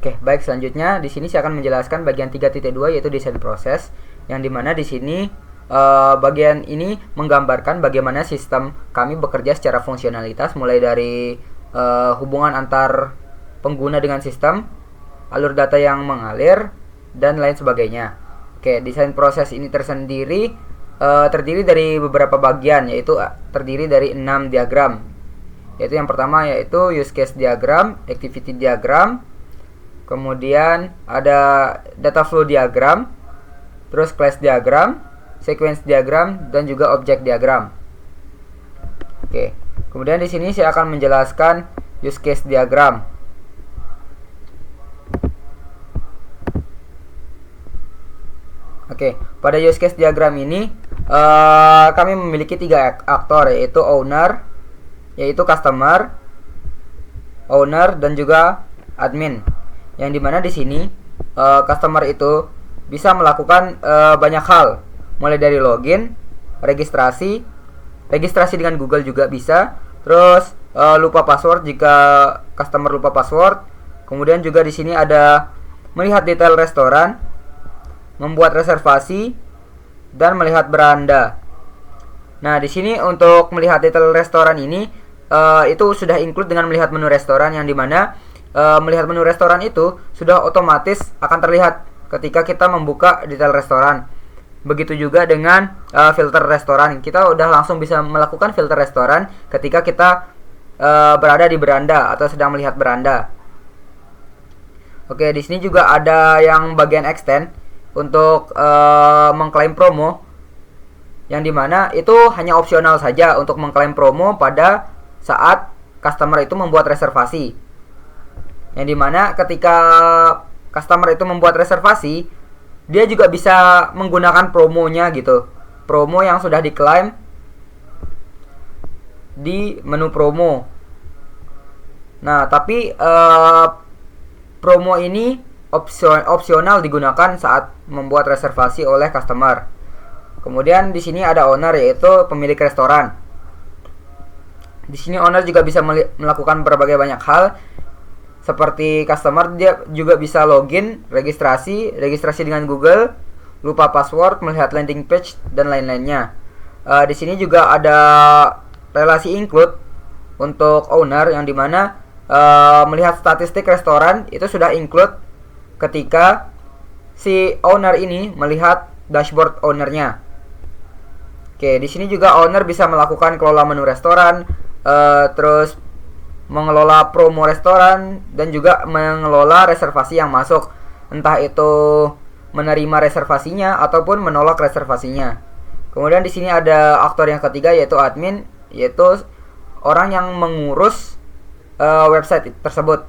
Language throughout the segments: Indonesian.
Oke, baik, selanjutnya di sini saya akan menjelaskan bagian 3.2 yaitu desain proses, yang dimana di sini bagian ini menggambarkan bagaimana sistem kami bekerja secara fungsionalitas, mulai dari hubungan antar pengguna dengan sistem, alur data yang mengalir, dan lain sebagainya. Oke, desain proses ini tersendiri terdiri dari beberapa bagian, yaitu terdiri dari 6 diagram. Yaitu yang pertama yaitu use case diagram, activity diagram, kemudian ada data flow diagram, terus class diagram, sequence diagram, dan juga object diagram. Oke, kemudian di sini saya akan menjelaskan use case diagram. Oke, pada use case diagram ini kami memiliki 3 aktor, yaitu owner, yaitu customer, owner, dan juga admin. Yang dimana di sini customer itu bisa melakukan banyak hal, mulai dari login, registrasi dengan Google juga bisa, terus lupa password jika customer lupa password. Kemudian juga di sini ada melihat detail restoran, membuat reservasi, dan melihat beranda. Nah, di sini untuk melihat detail restoran ini itu sudah include dengan melihat menu restoran, yang dimana melihat menu restoran itu sudah otomatis akan terlihat ketika kita membuka detail restoran. Begitu juga dengan filter restoran. Kita udah langsung bisa melakukan filter restoran ketika kita berada di beranda atau sedang melihat beranda. Oke, di sini juga ada yang bagian extend untuk mengklaim promo, yang dimana itu hanya opsional saja untuk mengklaim promo pada saat customer itu membuat reservasi. Yang dimana ketika customer itu membuat reservasi, dia juga bisa menggunakan promonya gitu, promo yang sudah diklaim di menu promo. Nah, tapi promo ini opsional digunakan saat membuat reservasi oleh customer. Kemudian di sini ada owner, yaitu pemilik restoran. Di sini owner juga bisa melakukan berbagai banyak hal. Seperti customer, dia juga bisa login, registrasi dengan Google, lupa password, melihat landing page, dan lain-lainnya. Di sini juga ada relasi include untuk owner, yang dimana melihat statistik restoran itu sudah include ketika si owner ini melihat dashboard ownernya. Oke, di sini juga owner bisa melakukan kelola menu restoran, terus mengelola promo restoran, dan juga mengelola reservasi yang masuk, entah itu menerima reservasinya ataupun menolak reservasinya. Kemudian di sini ada aktor yang ketiga, yaitu admin, yaitu orang yang mengurus website tersebut.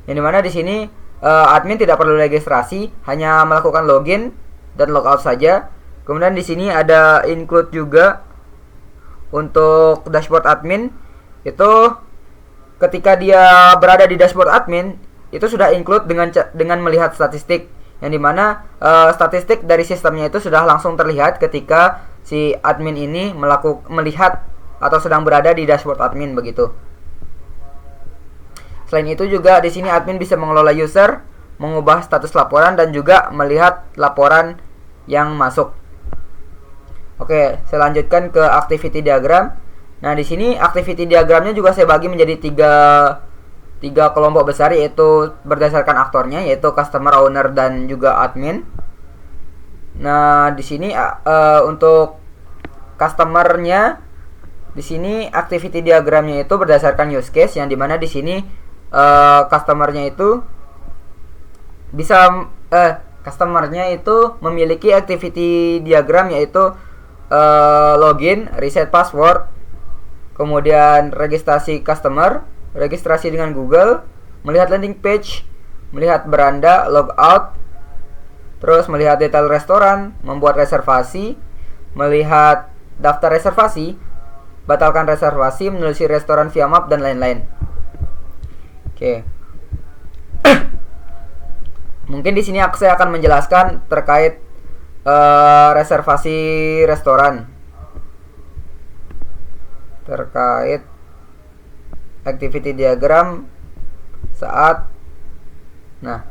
Yang dimana di sini admin tidak perlu registrasi, hanya melakukan login dan logout saja. Kemudian di sini ada include juga untuk dashboard admin, itu ketika dia berada di dashboard admin itu sudah include dengan melihat statistik, yang dimana statistik dari sistemnya itu sudah langsung terlihat ketika si admin ini melihat atau sedang berada di dashboard admin begitu. Selain itu juga di sini admin bisa mengelola user, mengubah status laporan, dan juga melihat laporan yang masuk. Oke, saya lanjutkan ke activity diagram. Nah, di sini activity diagramnya juga saya bagi menjadi tiga kelompok besar, yaitu berdasarkan aktornya, yaitu customer, owner, dan juga admin. Nah, di sini untuk customernya, di sini activity diagramnya itu berdasarkan use case, yang dimana di sini customernya itu memiliki activity diagram, yaitu login, reset password, kemudian registrasi customer, registrasi dengan Google, melihat landing page, melihat beranda, logout, terus melihat detail restoran, membuat reservasi, melihat daftar reservasi, batalkan reservasi, menelusuri restoran via map, dan lain-lain. Oke. Mungkin di sini saya akan menjelaskan terkait reservasi restoran, terkait activity diagram saat Nah,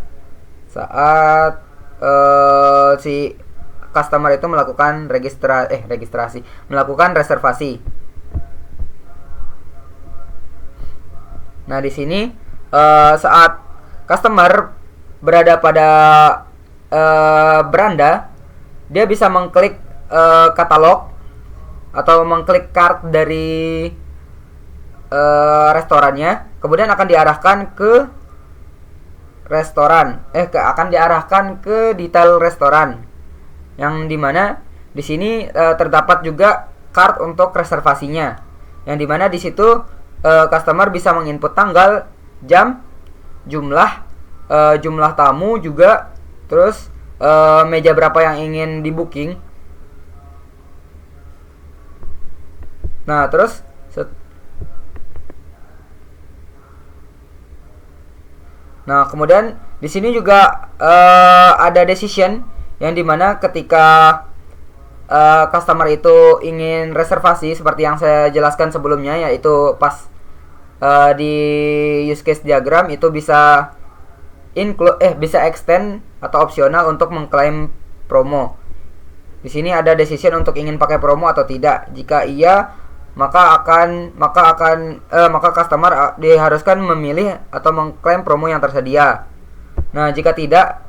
saat si customer itu melakukan registrasi, melakukan reservasi. Nah, di sini saat customer berada pada beranda, dia bisa mengklik katalog atau mengklik cart dari restorannya, kemudian akan diarahkan ke restoran, akan diarahkan ke detail restoran, yang dimana di sini terdapat juga cart untuk reservasinya, yang dimana di situ customer bisa menginput tanggal, jam, jumlah tamu juga, terus meja berapa yang ingin di booking. Nah, terus kemudian di sini juga ada decision, yang dimana ketika customer itu ingin reservasi seperti yang saya jelaskan sebelumnya, yaitu pas di use case diagram itu bisa bisa extend atau opsional untuk mengklaim promo. Di sini ada decision untuk ingin pakai promo atau tidak. Jika iya, maka customer diharuskan memilih atau mengklaim promo yang tersedia. Nah, jika tidak,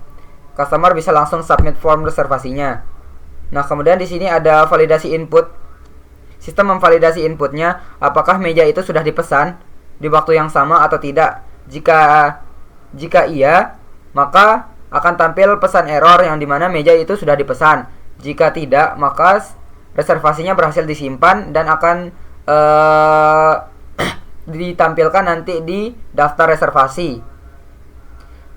customer bisa langsung submit form reservasinya. Nah, kemudian di sini ada validasi input. Sistem memvalidasi inputnya, apakah meja itu sudah dipesan di waktu yang sama atau tidak. Jika iya, maka akan tampil pesan error yang dimana meja itu sudah dipesan. Jika tidak, maka reservasinya berhasil disimpan dan akan ditampilkan nanti di daftar reservasi.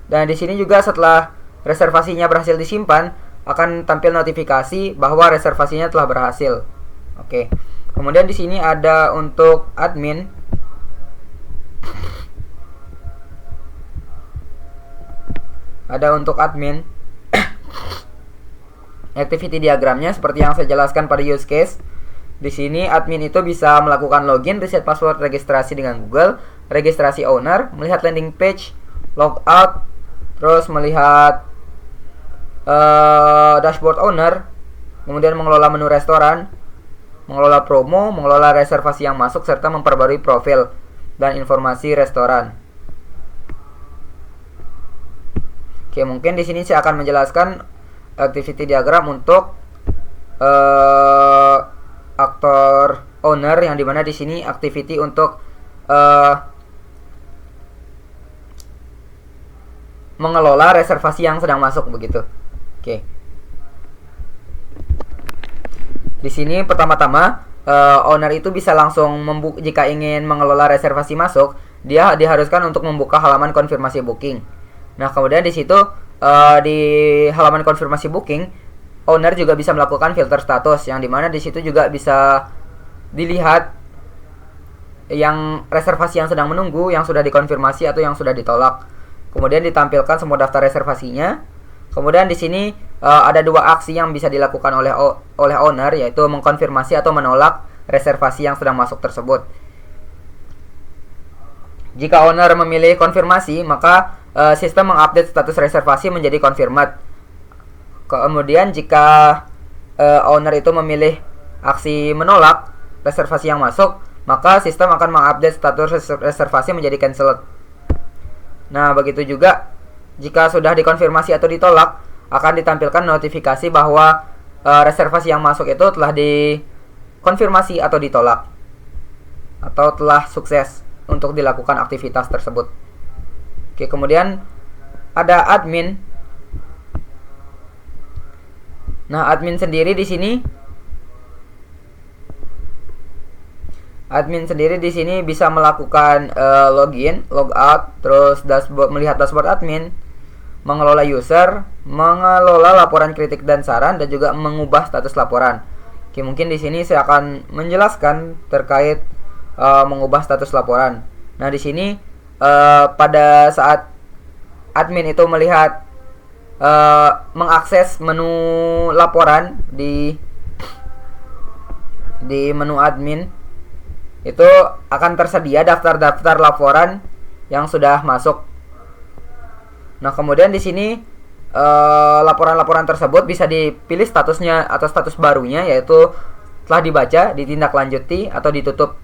Dan di sini juga setelah reservasinya berhasil disimpan, akan tampil notifikasi bahwa reservasinya telah berhasil. Oke. Kemudian di sini ada untuk admin. Activity diagramnya seperti yang saya jelaskan pada use case. Di sini admin itu bisa melakukan login, reset password, registrasi dengan Google, registrasi owner, melihat landing page, logout, terus melihat dashboard owner, kemudian mengelola menu restoran, mengelola promo, mengelola reservasi yang masuk, serta memperbarui profil dan informasi restoran. Oke, mungkin di sini saya akan menjelaskan activity diagram untuk aktor owner, yang dimana di sini activity untuk mengelola reservasi yang sedang masuk begitu. Oke. Di sini pertama-tama owner itu bisa langsung jika ingin mengelola reservasi masuk, dia diharuskan untuk membuka halaman konfirmasi booking. Nah, kemudian di situ di halaman konfirmasi booking, owner juga bisa melakukan filter status, yang dimana di situ juga bisa dilihat yang reservasi yang sedang menunggu, yang sudah dikonfirmasi atau yang sudah ditolak. Kemudian ditampilkan semua daftar reservasinya. Kemudian di sini ada dua aksi yang bisa dilakukan oleh owner, yaitu mengkonfirmasi atau menolak reservasi yang sedang masuk tersebut. Jika owner memilih konfirmasi, maka sistem mengupdate status reservasi menjadi confirmed. Kemudian jika owner itu memilih aksi menolak reservasi yang masuk, maka sistem akan mengupdate status reservasi menjadi cancelled. Nah, begitu juga jika sudah dikonfirmasi atau ditolak, akan ditampilkan notifikasi bahwa reservasi yang masuk itu telah dikonfirmasi atau ditolak, atau telah sukses untuk dilakukan aktivitas tersebut. Oke, kemudian ada admin. Nah, admin sendiri di sini bisa melakukan login, logout, terus melihat dashboard admin, mengelola user, mengelola laporan kritik dan saran, dan juga mengubah status laporan. Oke, mungkin di sini saya akan menjelaskan terkait mengubah status laporan. Nah, di sini pada saat admin itu melihat mengakses menu laporan di menu admin, itu akan tersedia daftar-daftar laporan yang sudah masuk. Nah, kemudian di sini laporan-laporan tersebut bisa dipilih statusnya atau status barunya, yaitu telah dibaca, ditindaklanjuti, atau ditutup.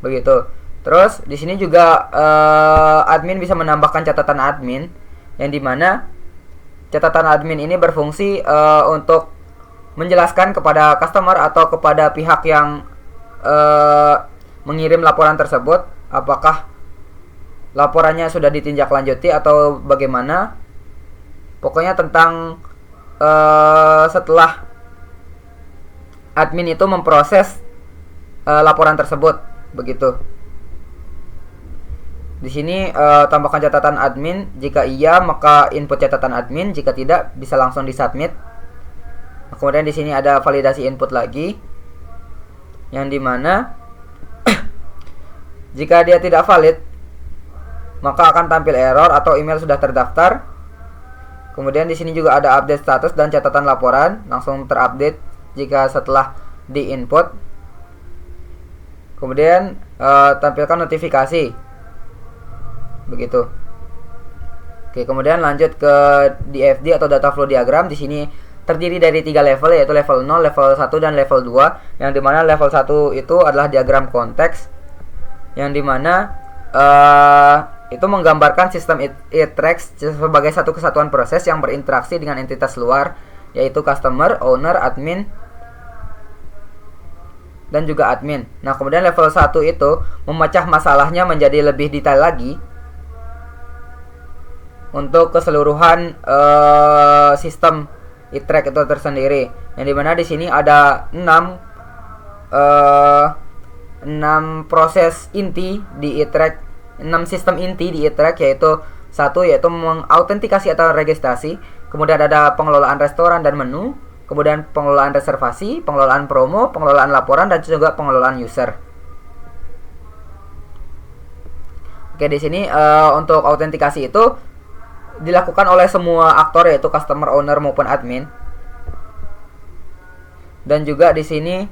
Begitu. Terus di sini juga admin bisa menambahkan catatan admin, yang dimana catatan admin ini berfungsi untuk menjelaskan kepada customer atau kepada pihak yang mengirim laporan tersebut apakah laporannya sudah ditindaklanjuti atau bagaimana. Pokoknya tentang setelah admin itu memproses laporan tersebut, begitu. Di sini tambahkan catatan admin. Jika iya, maka input catatan admin. Jika tidak, bisa langsung disubmit. Kemudian di sini ada validasi input lagi, yang dimana jika dia tidak valid, maka akan tampil error atau email sudah terdaftar. Kemudian di sini juga ada update status dan catatan laporan, langsung terupdate jika setelah di-input. Kemudian tampilkan notifikasi, begitu. Oke, kemudian lanjut ke DFD atau data flow diagram. Di sini terdiri dari 3 level, yaitu level 0, level 1, dan level 2. Yang dimana level 1 itu adalah diagram konteks, yang dimana itu menggambarkan sistem e-tracks sebagai satu kesatuan proses yang berinteraksi dengan entitas luar, yaitu customer, owner, admin, dan juga admin. Nah, kemudian level 1 itu memecah masalahnya menjadi lebih detail lagi untuk keseluruhan sistem e-track itu tersendiri. Yang dimana di sini ada 6 proses inti di e-track, 6 sistem inti di e-track, yaitu satu yaitu mengautentikasi atau registrasi, kemudian ada pengelolaan restoran dan menu, kemudian pengelolaan reservasi, pengelolaan promo, pengelolaan laporan, dan juga pengelolaan user. Oke, di sini untuk autentikasi itu dilakukan oleh semua aktor, yaitu customer, owner maupun admin. Dan juga di sini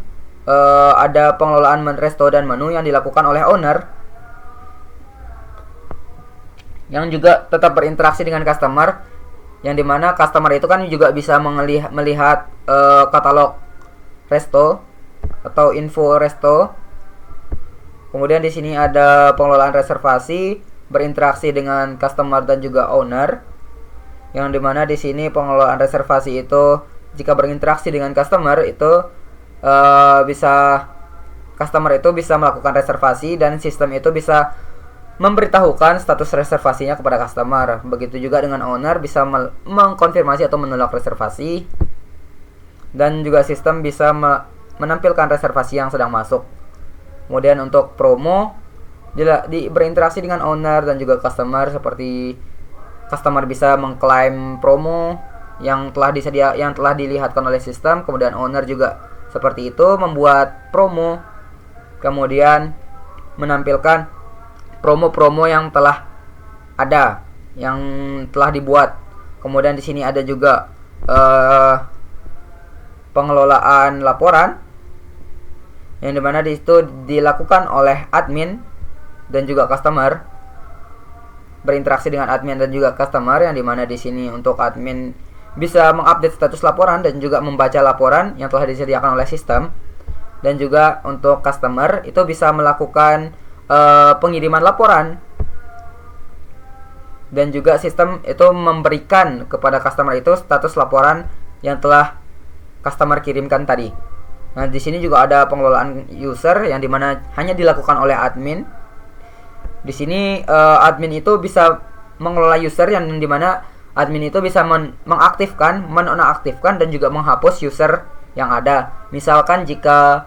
ada pengelolaan resto dan menu yang dilakukan oleh owner, yang juga tetap berinteraksi dengan customer, yang dimana customer itu kan juga bisa melihat katalog resto atau info resto. Kemudian di sini ada pengelolaan reservasi, berinteraksi dengan customer dan juga owner, yang dimana di sini pengelolaan reservasi itu jika berinteraksi dengan customer itu customer itu bisa melakukan reservasi dan sistem itu bisa memberitahukan status reservasinya kepada customer. Begitu juga dengan owner, bisa mengkonfirmasi atau menolak reservasi, dan juga sistem bisa menampilkan reservasi yang sedang masuk. Kemudian untuk promo berinteraksi dengan owner dan juga customer, seperti customer bisa mengklaim promo yang telah dilihatkan oleh sistem. Kemudian owner juga seperti itu, membuat promo, kemudian menampilkan promo-promo yang telah ada, yang telah dibuat. Kemudian di sini ada juga pengelolaan laporan, yang dimana di situ dilakukan oleh admin dan juga customer, berinteraksi dengan admin dan juga customer, yang dimana di sini untuk admin bisa mengupdate status laporan dan juga membaca laporan yang telah disediakan oleh sistem, dan juga untuk customer itu bisa melakukan pengiriman laporan, dan juga sistem itu memberikan kepada customer itu status laporan yang telah customer kirimkan tadi. Nah, di sini juga ada pengelolaan user, yang dimana hanya dilakukan oleh admin. Di sini admin itu bisa mengelola user, yang dimana admin itu bisa mengaktifkan, menonaktifkan, dan juga menghapus user yang ada. Misalkan jika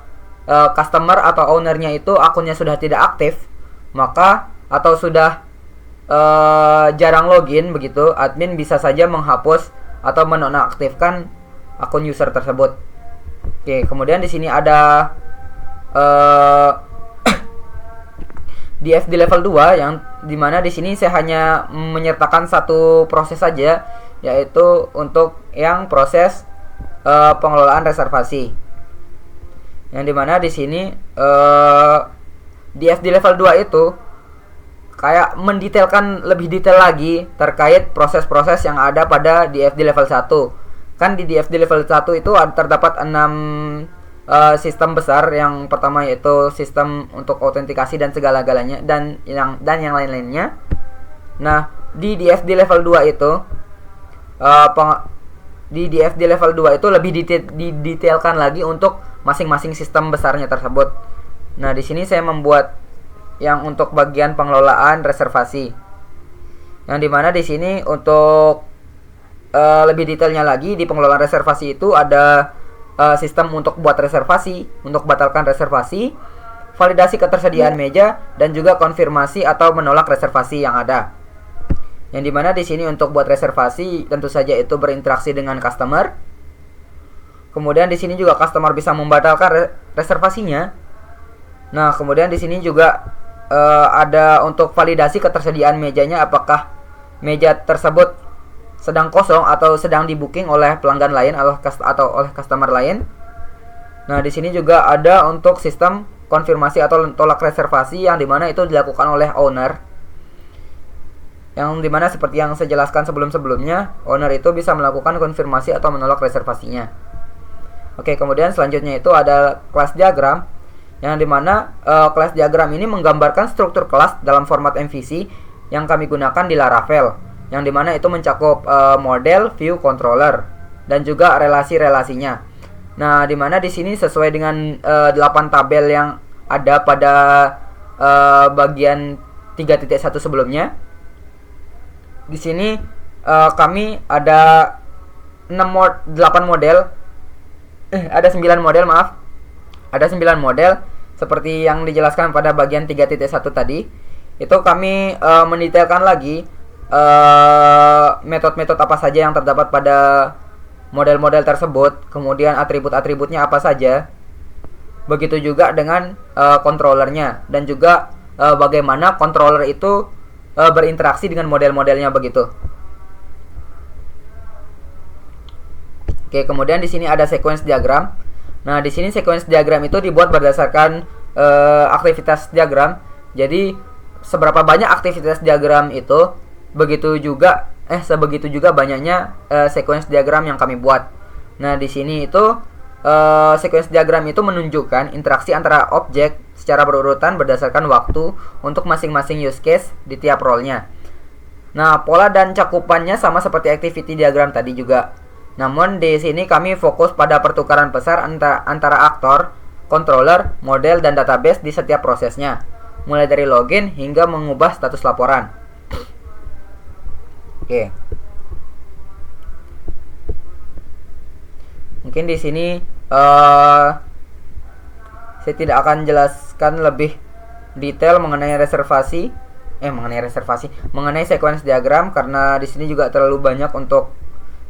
customer atau ownernya itu akunnya sudah tidak aktif, maka atau sudah jarang login begitu, admin bisa saja menghapus atau menonaktifkan akun user tersebut. Oke, kemudian di sini ada DFD level 2, yang dimana di sini saya hanya menyertakan satu proses saja, yaitu untuk yang proses pengelolaan reservasi. Yang dimana di sini DFD level 2 itu kayak mendetailkan lebih detail lagi terkait proses-proses yang ada pada DFD level 1. Kan di DFD level 1 itu terdapat 6 sistem besar. Yang pertama yaitu sistem untuk autentikasi dan segala-galanya dan yang lain-lainnya. Nah, di DFD level 2 itu lebih didetailkan lagi untuk masing-masing sistem besarnya tersebut. Nah, di sini saya membuat yang untuk bagian pengelolaan reservasi. Yang dimana di sini untuk lebih detailnya lagi, di pengelolaan reservasi itu ada sistem untuk buat reservasi, untuk batalkan reservasi, validasi ketersediaan meja, dan juga konfirmasi atau menolak reservasi yang ada. Yang dimana di sini untuk buat reservasi tentu saja itu berinteraksi dengan customer. Kemudian di sini juga customer bisa membatalkan reservasinya. Nah, kemudian di sini juga ada untuk validasi ketersediaan mejanya, apakah meja tersebut sedang kosong atau sedang di booking oleh pelanggan lain atau oleh customer lain. Nah, di sini juga ada untuk sistem konfirmasi atau tolak reservasi yang dimana itu dilakukan oleh owner. Yang dimana seperti yang saya jelaskan sebelum-sebelumnya, owner itu bisa melakukan konfirmasi atau menolak reservasinya. Oke, kemudian selanjutnya itu ada class diagram, yang dimana class diagram ini menggambarkan struktur kelas dalam format MVC yang kami gunakan di Laravel, yang dimana itu mencakup model, view, controller, dan juga relasi-relasinya. Nah, dimana di sini sesuai dengan 8 tabel yang ada pada bagian 3.1 sebelumnya. Di sini kami ada 8 model, ada 9 model, maaf. Ada 9 model seperti yang dijelaskan pada bagian 3.1 tadi. Itu kami mendetailkan lagi metode-metode apa saja yang terdapat pada model-model tersebut, kemudian atribut-atributnya apa saja. Begitu juga dengan controllernya, dan juga bagaimana controller itu berinteraksi dengan model-modelnya begitu. Oke, kemudian di sini ada sequence diagram. Nah, di sini sequence diagram itu dibuat berdasarkan aktivitas diagram. Jadi, seberapa banyak aktivitas diagram itu, sebegitu juga banyaknya sequence diagram yang kami buat. Nah, di sini itu sequence diagram itu menunjukkan interaksi antara objek secara berurutan berdasarkan waktu untuk masing-masing use case di tiap role-nya. Nah, pola dan cakupannya sama seperti activity diagram tadi juga. Namun di sini kami fokus pada pertukaran besar antara aktor, controller, model, dan database di setiap prosesnya, mulai dari login hingga mengubah status laporan. Oke. Mungkin di sini saya tidak akan jelaskan lebih detail mengenai mengenai sequence diagram, karena di sini juga terlalu banyak untuk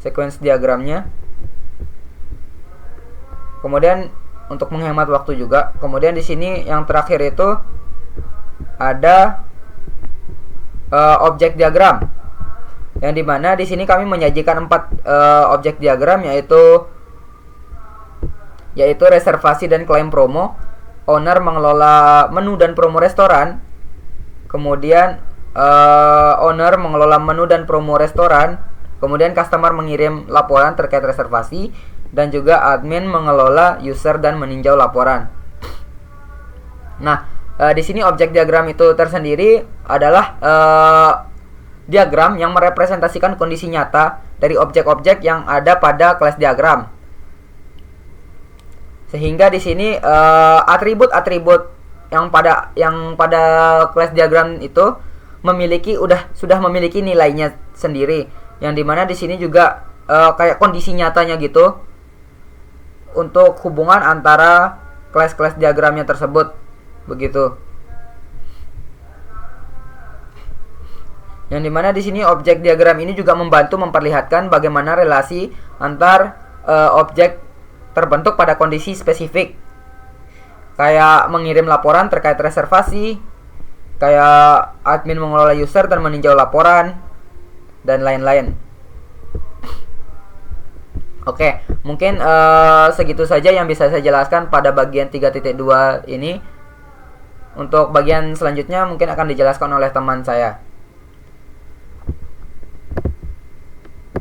sequence diagramnya. Kemudian untuk menghemat waktu juga, kemudian di sini yang terakhir itu ada objek diagram, yang dimana di sini kami menyajikan 4 objek diagram, yaitu reservasi dan klaim promo, owner mengelola menu dan promo restoran, kemudian owner mengelola menu dan promo restoran, kemudian customer mengirim laporan terkait reservasi, dan juga admin mengelola user dan meninjau laporan. Nah, di sini objek diagram itu tersendiri adalah diagram yang merepresentasikan kondisi nyata dari objek-objek yang ada pada kelas diagram. Sehingga di sini atribut-atribut yang pada kelas diagram itu sudah memiliki nilainya sendiri, yang dimana di sini juga kayak kondisi nyatanya gitu untuk hubungan antara kelas-kelas diagramnya tersebut begitu. Yang dimana di sini objek diagram ini juga membantu memperlihatkan bagaimana relasi antar objek terbentuk pada kondisi spesifik, kayak mengirim laporan terkait reservasi, kayak admin mengelola user dan meninjau laporan, dan lain-lain. Oke, mungkin segitu saja yang bisa saya jelaskan pada bagian 3.2 ini. Untuk bagian selanjutnya mungkin akan dijelaskan oleh teman saya.